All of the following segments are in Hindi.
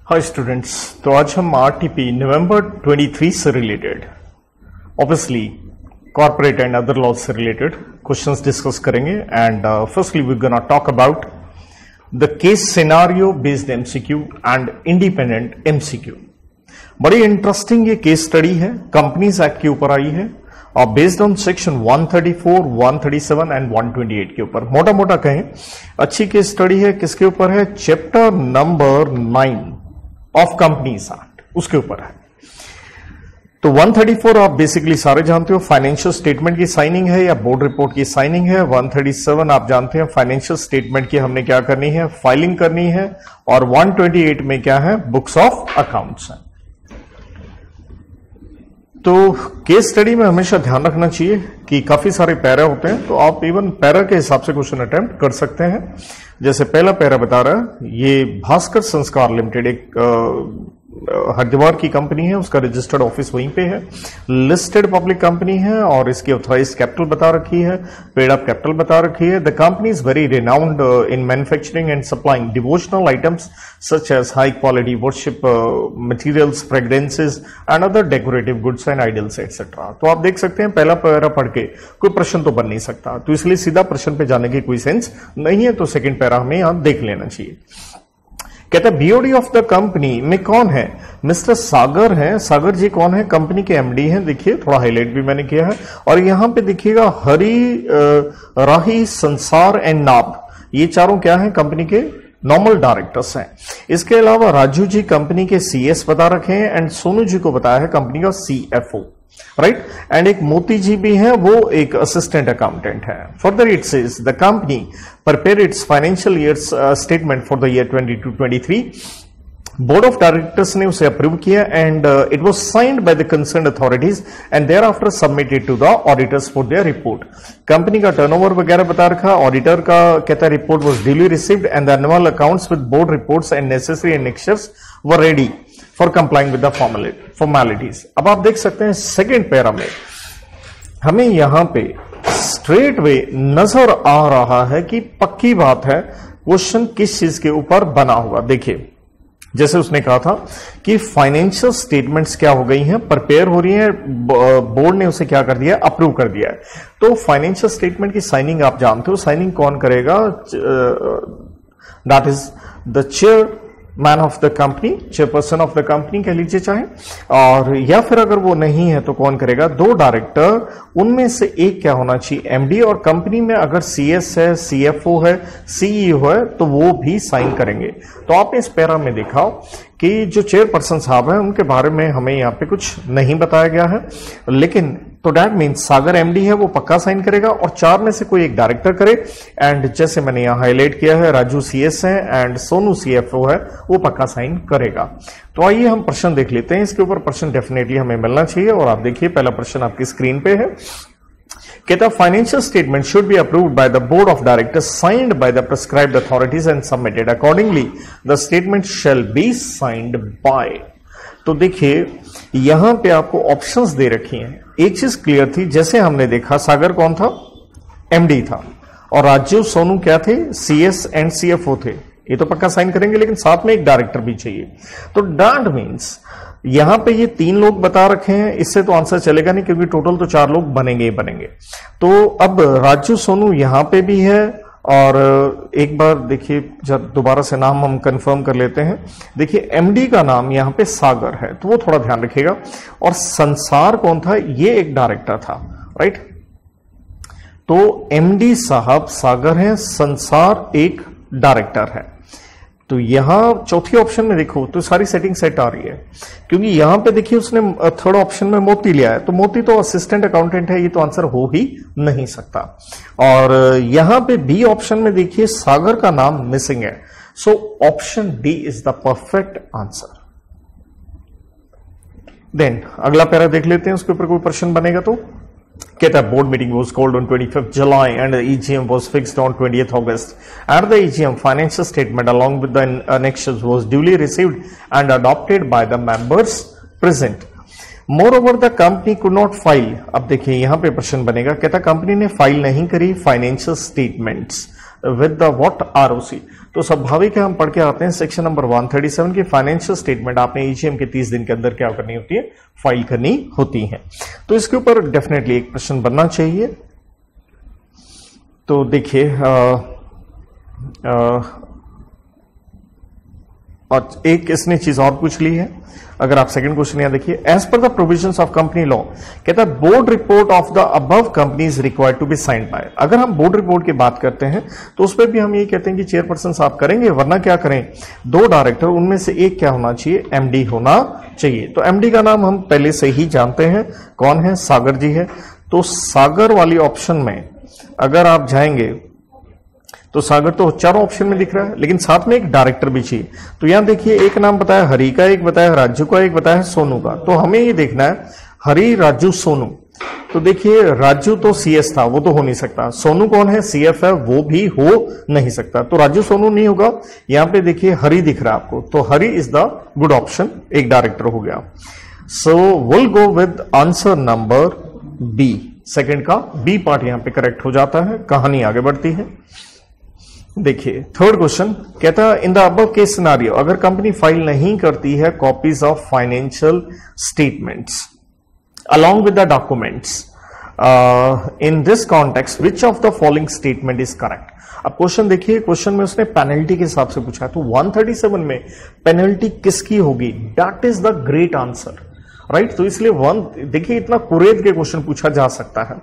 हाय स्टूडेंट्स, तो आज हम आरटीपी नवंबर 23 से related obviously corporate and other laws से रिलेटेड क्वेश्चंस डिस्कस करेंगे। And firstly we gonna talk about the case scenario based MCQ and independent MCQ. बड़ी इंटरेस्टिंग ये केस स्टडी है, कंपनीज एक्ट के ऊपर आई है और बेस्ड ऑन सेक्शन 134, 137 एंड 128 के ऊपर। मोटा मोटा कहें अच्छी केस स्टडी है। किसके ऊपर है? Chapter number 9 of companies act, उसके ऊपर है। तो 134 आप बेसिकली सारे जानते हो, फाइनेंशियल स्टेटमेंट की साइनिंग है या बोर्ड रिपोर्ट की साइनिंग है। 137 आप जानते हैं फाइनेंशियल स्टेटमेंट की हमने क्या करनी है, फाइलिंग करनी है। और 128 में क्या है, बुक्स ऑफ अकाउंट्स है। तो केस स्टडी में हमेशा ध्यान रखना चाहिए कि काफी सारे पैरा होते हैं, तो आप इवन पैरा के हिसाब से क्वेश्चन अटेम्प्ट कर सकते हैं। जैसे पहला पैरा बता रहा है, ये भास्कर संस्कार लिमिटेड एक हरिद्वार की कंपनी है, उसका रजिस्टर्ड ऑफिस वहीं पे है, लिस्टेड पब्लिक कंपनी है और इसकी ऑथराइज्ड कैपिटल बता रखी है, पेड अप कैपिटल बता रखी है। The company is very renowned in manufacturing and supplying devotional items such as high quality worship materials, fragrances and other decorative goods and idols etcetera. तो आप देख सकते हैं पहला पैरा पढ़ के कोई प्रश्न तो बन नहीं सकता, तो इसलिए सीधा प्रश्न पे जाने की कोई सेंस नहीं है। तो सेकंड पैरा हमें यहां देख लेना चाहिए। कहता है बीओडी ऑफ द कंपनी में कौन है? मिस्टर सागर हैं। सागर जी कौन है? कंपनी के एमडी हैं। देखिए थोड़ा हाईलाइट भी मैंने किया है। और यहां पे देखिएगा हरी, राही, संसार एंड नाब, ये चारों क्या हैं? कंपनी के नॉर्मल डायरेक्टर्स हैं। इसके अलावा राजू जी कंपनी के सीएस बता रखे हैं एंड सोनू जी को बताया है कंपनी का सीएफओ, राइट। एंड एक मोती जी भी है, वो एक असिस्टेंट अकाउंटेंट है। Further it says the company prepare its financial years statement for the year 22-23। Board of directors ने उसे अप्रूव किया and it was signed by the concerned authorities and thereafter submitted to the auditors for their report. Company का टर्नओवर वगैरह बता रखा। ऑडिटर का कहता है report was duly received and the annual accounts with board reports and necessary annexures were ready for complying with the formalities. अब आप देख सकते हैं सेकेंड पैरा में हमें यहां पे स्ट्रेट वे नजर आ रहा है कि पक्की बात है क्वेश्चन किस चीज के ऊपर बना हुआ। देखिए जैसे उसने कहा था कि फाइनेंशियल स्टेटमेंट्स क्या हो गई हैं, प्रिपेयर हो रही हैं, बोर्ड ने उसे क्या कर दिया, अप्रूव कर दिया है। तो फाइनेंशियल स्टेटमेंट की साइनिंग आप जानते हो, साइनिंग कौन करेगा? That is the chair man of the company, chairperson of the company कह लीजिए चाहे, और या फिर अगर वो नहीं है तो कौन करेगा? दो डायरेक्टर, उनमें से एक क्या होना चाहिए? एमडी। और कंपनी में अगर सीएस है, सीएफओ है, सीईओ है तो वो भी साइन करेंगे। तो आपने इस पैरा में देखा कि जो चेयरपर्सन साहब हैं उनके बारे में हमें यहाँ पे कुछ नहीं बताया गया है, लेकिन तो डैट मीन्स सागर एमडी है, वो पक्का साइन करेगा और चार में से कोई एक डायरेक्टर करे। एंड जैसे मैंने यहां हाईलाइट किया है, राजू सीएस है एंड सोनू सीएफओ है, वो पक्का साइन करेगा। तो आइए हम प्रश्न देख लेते हैं। इसके ऊपर प्रश्न डेफिनेटली हमें मिलना चाहिए। और आप देखिए पहला प्रश्न आपकी स्क्रीन पे है। कहता financial statement should be approved by the board of directors signed by the prescribed authorities and submitted accordingly the statement shall be signed bye. तो देखिए यहां पे आपको ऑप्शंस दे रखी हैं। एक चीज क्लियर थी, जैसे हमने देखा सागर कौन था? एमडी था, और राजू सोनू क्या थे? सीएस एंड सीएफओ थे। ये तो पक्का साइन करेंगे, लेकिन साथ में एक डायरेक्टर भी चाहिए। तो दैट मीन्स यहां पे ये तीन लोग बता रखे हैं, इससे तो आंसर चलेगा नहीं क्योंकि टोटल तो चार लोग बनेंगे ही बनेंगे। तो अब राजू सोनू यहां पे भी है, और एक बार देखिए जब दोबारा से नाम हम कंफर्म कर लेते हैं। देखिए एमडी का नाम यहां पे सागर है, तो वो थोड़ा ध्यान रखिएगा। और संसार कौन था? ये एक डायरेक्टर था, राइट। तो एमडी साहब सागर हैं, संसार एक डायरेक्टर है। तो यहां चौथी ऑप्शन में देखो तो सारी सेटिंग सेट आ रही है, क्योंकि यहां पे देखिए उसने थर्ड ऑप्शन में मोती लिया है, तो मोती तो असिस्टेंट अकाउंटेंट है, ये तो आंसर हो ही नहीं सकता। और यहां पे बी ऑप्शन में देखिए सागर का नाम मिसिंग है, so option D is the perfect answer. Then अगला पैरा देख लेते हैं, उसके ऊपर कोई प्रश्न बनेगा तो। कहता है board meeting was called on 25th July and the EGM was fixed on 20th August. At the EGM, financial statement along with the annexures was duly received and adopted by the members present. Moreover, the company could not file. अब देखिए यहां पे प्रश्न बनेगा। कहता कंपनी ने फाइल नहीं करी financial statements with the what? ROC. तो स्वाभाविक है हम पढ़ के आते हैं सेक्शन नंबर 137 की फाइनेंशियल स्टेटमेंट आपने ईजीएम के 30 दिन के अंदर क्या करनी होती है, फाइल करनी होती है। तो इसके ऊपर डेफिनेटली एक प्रश्न बनना चाहिए। तो देखिए और एक इसने चीज और पूछ ली है, अगर आप सेकंड क्वेश्चन यहां देखिए, as per the provisions of company law, कहता है board report of the above company is required to be signed by. अगर हम बोर्ड रिपोर्ट की बात करते हैं तो उस पर भी हम ये कहते हैं कि चेयरपर्सन साहब करेंगे, वरना क्या करें, 2 डायरेक्टर, उनमें से एक क्या होना चाहिए, एमडी होना चाहिए। तो एमडी का नाम हम पहले से ही जानते हैं, कौन है, सागर जी है। तो सागर वाली ऑप्शन में अगर आप जाएंगे तो सागर तो 4 ऑप्शन में दिख रहा है, लेकिन साथ में एक डायरेक्टर भी चाहिए। तो यहां देखिए एक नाम बताया हरि का, एक बताया राजू का, एक बताया सोनू का। तो हमें ये देखना है हरि, राजू, सोनू। तो देखिए राजू तो सीएस था, वो तो हो नहीं सकता। सोनू कौन है, सीएफ है, वो भी हो नहीं सकता। तो राजू सोनू नहीं होगा। यहां पे देखिए हरि दिख रहा है आपको, तो Hari is the good option, एक डायरेक्टर हो गया। So will go with answer number B, second का बी पार्ट यहां पे करेक्ट हो जाता है। कहानी आगे बढ़ती है। देखिए थर्ड क्वेश्चन कहता है in the above case scenario, अगर कंपनी फाइल नहीं करती है copies of financial statements along with the documents in this context which of the following statement is correct। अब क्वेश्चन देखिए, क्वेश्चन में उसने पेनल्टी के हिसाब से पूछा है, तो 137 में पेनल्टी किसकी होगी, that is the great answer, right. तो इसलिए देखिए इतना कुरेद के क्वेश्चन पूछा जा सकता है।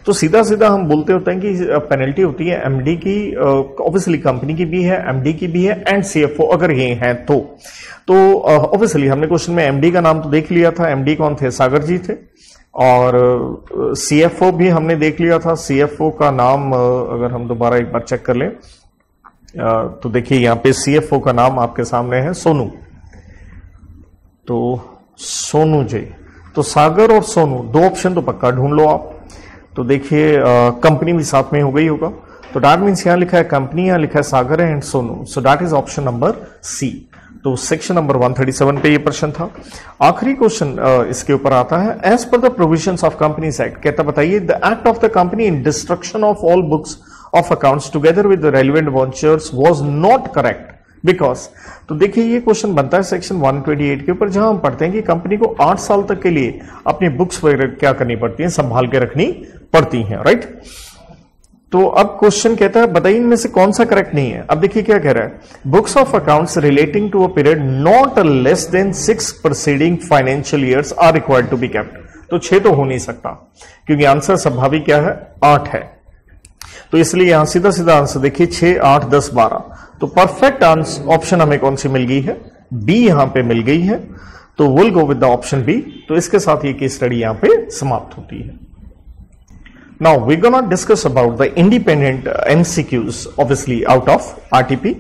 तो सीधा सीधा हम बोलते होते हैं कि पेनल्टी होती है एमडी की, ऑब्वियसली कंपनी की भी है, एमडी की भी है, एंड सीएफओ अगर ये हैं तो ऑब्वियसली हमने क्वेश्चन में एमडी का नाम तो देख लिया था। एमडी कौन थे, सागर जी थे। और सीएफओ भी हमने देख लिया था। सीएफओ का नाम अगर हम दोबारा एक बार चेक कर लें तो देखिए यहां पे सीएफओ का नाम आपके सामने है, सोनू। तो सोनू जी, तो सागर और सोनू 2 ऑप्शन तो पक्का ढूंढ लो आप। तो देखिए कंपनी भी साथ में हो गई होगा, तो दैट मीन्स यहां लिखा है कंपनी, यहां लिखा है Sagar and Sonu, so that is option number C. तो सेक्शन नंबर 137 पे ये प्रश्न था। आखिरी क्वेश्चन इसके ऊपर आता है, as per the provisions of companies act, कहता बताइए the act of the company in destruction of all books of accounts together with the relevant ventures was not correct because. तो देखिए ये क्वेश्चन बनता है सेक्शन 128 के ऊपर, जहां हम पढ़ते हैं कि कंपनी को 8 साल तक के लिए अपनी बुक्स वगैरह क्या करनी पड़ती हैं, संभाल के रखनी पड़ती हैं, राइट। तो अब क्वेश्चन कहता है बताइए इनमें से कौन सा करेक्ट नहीं है। अब देखिए क्या कह रहा है, books of accounts relating to a period not less than 6 preceding financial years are required to be kept. तो 6 तो हो नहीं सकता, क्योंकि आंसर स्वाभाविक क्या है, 8 है। तो इसलिए यहां सीधा सीधा आंसर देखिए 6, 8, 10, 12। तो परफेक्ट ऑप्शन हमें कौन सी मिल गई है, बी यहां पे मिल गई है। तो will go with the option B. तो इसके साथ ये केस स्टडी यहां पे समाप्त होती है। Now we're gonna discuss about the independent MCQs, obviously out of RTP।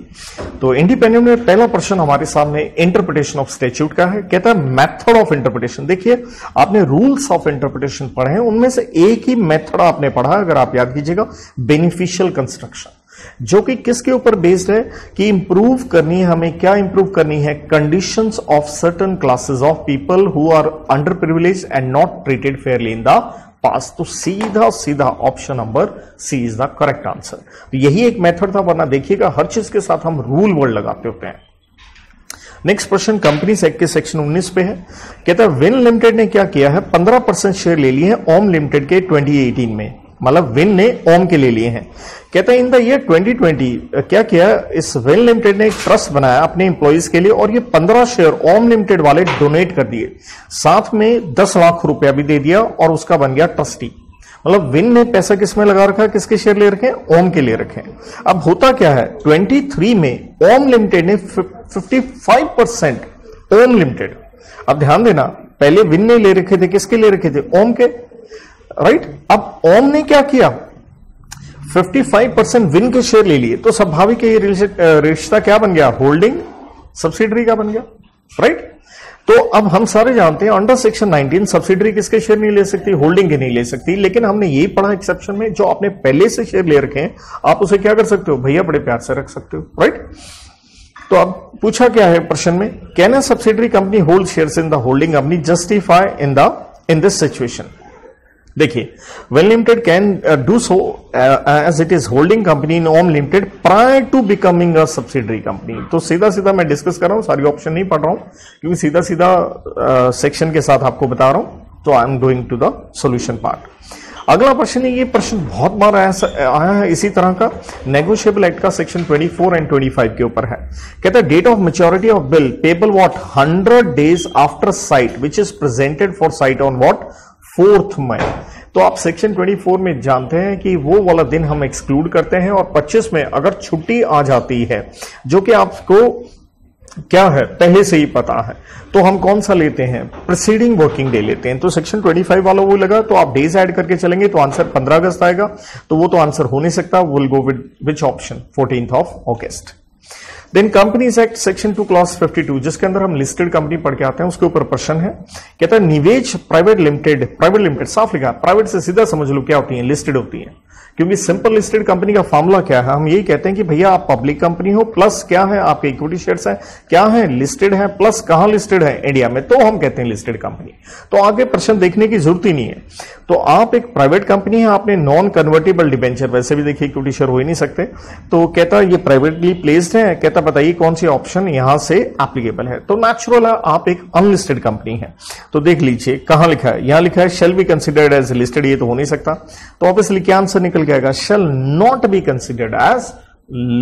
तो इंडिपेंडेंट में पहला प्रश्न हमारे सामने इंटरप्रिटेशन ऑफ स्टैट्यूट का है। कहता है मेथड ऑफ इंटरप्रिटेशन। देखिए आपने रूल्स ऑफ इंटरप्रिटेशन पढ़े हैं, उनमें से एक ही मेथड आपने पढ़ा, अगर आप याद कीजिएगा, बेनिफिशियल कंस्ट्रक्शन, जो कि किसके ऊपर बेस्ड है कि इंप्रूव करनी है हमें, क्या इंप्रूव करनी है, conditions of certain classes of people who are under privilege and not treated fairly in the past. तो सीधा सीधा option number C is the correct answer. तो यही एक मेथड था, वरना देखिएगा हर चीज के साथ हम रूल वर्ड लगाते होते हैं। नेक्स्ट प्रश्न कंपनीज एक्ट के सेक्शन 19 पे है। कहता है विन लिमिटेड ने क्या किया है, 15% शेयर ले लिए हैं ओम लिमिटेड के 2018 में, मतलब विन ने ओम के ले लिए हैं। कहता है इन द ईयर 2020 क्या किया, इस विन लिमिटेड ने एक ट्रस्ट बनाया अपने एम्प्लॉइज के लिए, और ये 15 शेयर ओम लिमिटेड वाले डोनेट कर दिए, साथ में 10 लाख रुपया भी दे दिया, और उसका बन गया ट्रस्टी। मतलब विन ने पैसा किसमें लगा रखा है, किसके शेयर ले रखे हैं, ओम के ले रखे हैं। अब होता क्या है, 23 में ओम लिमिटेड ने 55% ओम लिमिटेड, अब ध्यान देना पहले विन ने ले रखे थे, किसके ले रखे थे, ओम के, राइट। अब ओम ने क्या किया, 55% विन के शेयर ले लिए, तो स्वाभाविक ये रिश्ता क्या बन गया, होल्डिंग सब्सिडरी का बन गया, राइट। तो अब हम सारे जानते हैं अंडर सेक्शन 19 सब्सिडरी किसके शेयर नहीं ले सकती, होल्डिंग के नहीं ले सकती, लेकिन हमने यही पढ़ा एक्सेप्शन में, जो आपने पहले से शेयर ले रखे हैं आप उसे क्या कर सकते हो, भैया बड़े प्यार से रख सकते हो, राइट। तो अब पूछा क्या है प्रश्न में, can a subsidiary company hold shares in the holding company, justify in this situation. देखिए, well limited can do so as it is holding company in Om limited prior to becoming a subsidiary company. तो सीधा सीधा मैं डिस्कस कर रहा हूं, सारी ऑप्शन नहीं पढ़ रहा हूं क्योंकि सीधा सीधा सेक्शन के साथ आपको बता रहा हूं। तो I am going to the solution part. अगला प्रश्न है, ये प्रश्न बहुत बार आया है इसी तरह का, नेगोशिएबल एक्ट का सेक्शन 24 एंड 25 के ऊपर है। कहता है date of maturity of bill payable what 100 days after sight which is presented for sight on what 4th May. तो आप सेक्शन 24 में जानते हैं कि वो वाला दिन हम एक्सक्लूड करते हैं और 25 में अगर छुट्टी आ जाती है जो कि आपको क्या है पहले से ही पता है, तो हम कौन सा लेते हैं, प्रीसीडिंग वर्किंग डे लेते हैं। तो सेक्शन 25 वाला वो लगा, तो आप डेज ऐड करके चलेंगे तो आंसर 15 अगस्त आएगा। तो वो तो आंसर हो नहीं सकता, will go with which option 14th of August। Then companies act section 2 clause 52 जिसके अंदर हम लिस्टेड कंपनी पढ़ के आते हैं, उसके ऊपर प्रश्न है। कहता है निवेश प्राइवेट लिमिटेड साफ लिखा, प्राइवेट से सीधा समझ लो क्या होती है, लिस्टेड होती है। क्योंकि सिंपल लिस्टेड कंपनी का फॉर्मूला क्या है, हम यही कहते हैं कि भैया आप पब्लिक कंपनी हो प्लस क्या है आपके इक्विटी शेयर्स है, क्या है लिस्टेड है, प्लस कहां लिस्टेड है इंडिया में, तो हम कहते हैं लिस्टेड कंपनी। तो आगे प्रश्न देखने की जरूरत ही नहीं है। तो आप एक प्राइवेट कंपनी है, आपने नॉन कन्वर्टेबल डिबेंचर, वैसे भी देखिए इक्विटी शेयर हो ही नहीं सकते, तो कहता ये प्राइवेटली प्लेस्ड है। कहता बताइए कौन सी ऑप्शन यहां से एप्लीकेबल है। तो नेचुरल है आप एक अनलिस्टेड कंपनी है। तो देख लीजिए कहां लिखा है, यहां लिखा है shall be considered as listed, ये तो हो नहीं सकता। तो ऑब्वियसली क्या आंसर निकल के आएगा, shall not be considered as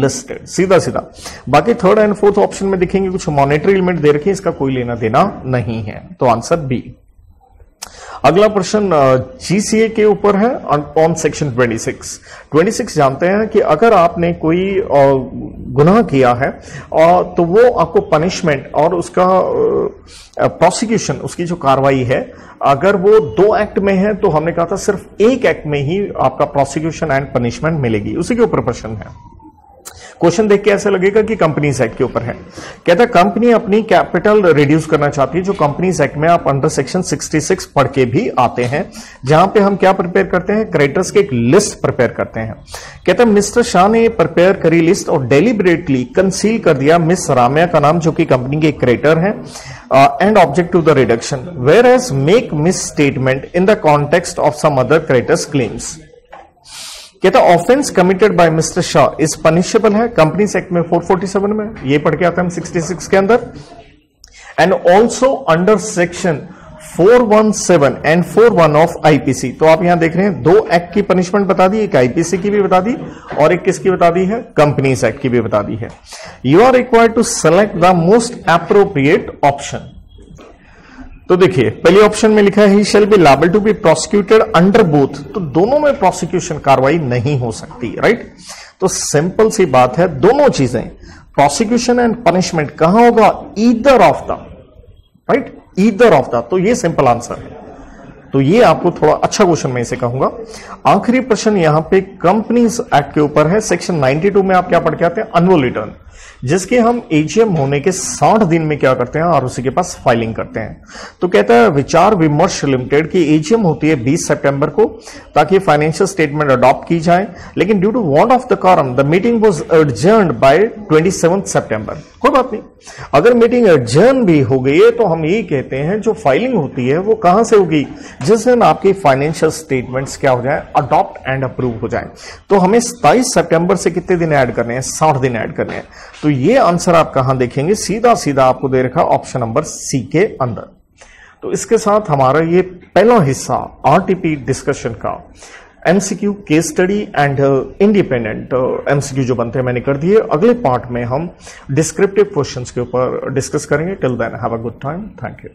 listed, सीधा सीधा। बाकी थर्ड एंड फोर्थ ऑप्शन में देखेंगे कुछ मॉनेटरी लिमिट दे रखी है, इसका कोई लेना देना नहीं है। तो आंसर बी। अगला प्रश्न जीसीए के ऊपर है ऑन सेक्शन 26 जानते हैं कि अगर आपने कोई गुनाह किया है तो वो आपको पनिशमेंट और उसका प्रोसिक्यूशन, उसकी जो कार्रवाई है, अगर वो 2 एक्ट में है तो हमने कहा था सिर्फ एक एक्ट में ही आपका प्रोसिक्यूशन एंड पनिशमेंट मिलेगी, उसी के ऊपर प्रश्न है। क्वेश्चन देख के ऐसा लगेगा कि कंपनीज एक्ट के ऊपर है। कहता है कंपनी अपनी कैपिटल रिड्यूस करना चाहती है, जो कंपनीज एक्ट में आप अंडर सेक्शन 66 पढ़ के भी आते हैं, जहां पे हम क्या प्रिपेयर करते हैं, क्रेडिटर्स की एक लिस्ट प्रिपेयर करते हैं। कहता है मिस्टर शाह ने प्रिपेयर करी लिस्ट और डेलिबरेटली कंसील कर दिया मिस राम्या का नाम, जो कि कंपनी के क्रेडिटर है, and object to the reduction, whereas make misstatement in the context of some other creditors claims. कहता offence committed by mister Shah is punishable है, कंपनीज एक्ट में 447 में, ये पढ़ के आता है हम 66 के अंदर, and also under section 417 and 41 of IPC. तो आप यहां देख रहे हैं 2 एक्ट की पनिशमेंट बता दी, एक आईपीसी की भी बता दी और एक किसकी बता दी है, कंपनीज एक्ट की भी बता दी है। You are required to select the most appropriate option. तो देखिए पहले ऑप्शन में लिखा है he shall be liable to be prosecuted under both, तो दोनों में प्रोसिक्यूशन कार्रवाई नहीं हो सकती, राइट। तो सिंपल सी बात है, दोनों चीजें प्रोसिक्यूशन एंड पनिशमेंट कहां होगा, either of the, right, either of the. तो ये सिंपल आंसर है। तो ये आपको थोड़ा अच्छा क्वेश्चन मैं इसे कहूंगा। आखिरी प्रश्न यहां पे कंपनीज एक्ट के ऊपर है, सेक्शन 92 में आप क्या पढ़ के आते हैं, एनुअल रिटर्न, जिसके हम एजीएम होने के 60 दिन में क्या करते हैं, आरओसी के पास फाइलिंग करते हैं। तो कहता है विचार विमर्श लिमिटेड की एजीएम होती है 20 सितंबर को, ताकि फाइनेंशियल स्टेटमेंट अडॉप्ट की जाए, लेकिन due to want of the quorum the meeting was adjourned by 27 September. कोई बात नहीं, अगर मीटिंग एडजर्न भी हो गई है तो हम यही कहते हैं जो फाइलिंग होती है वो कहां से होगी, जिस दिन आपकी फाइनेंशियल स्टेटमेंट्स क्या हो जाए, अडॉप्ट एंड अप्रूव हो जाए। तो हमें 27 सितंबर से कितने दिन ऐड करने हैं, 60 दिन ऐड करने हैं। तो ये आंसर आप कहां देखेंगे, सीधा सीधा आपको दे रखा ऑप्शन नंबर सी के अंदर। तो इसके साथ हमारा ये पहला हिस्सा आरटीपी डिस्कशन का MCQ, case study and independent MCQ जो बनते हैं मैंने कर दिए। अगले पार्ट में हम डिस्क्रिप्टिव क्वेश्चंस के ऊपर डिस्कस करेंगे। Till then have a good time, thank you.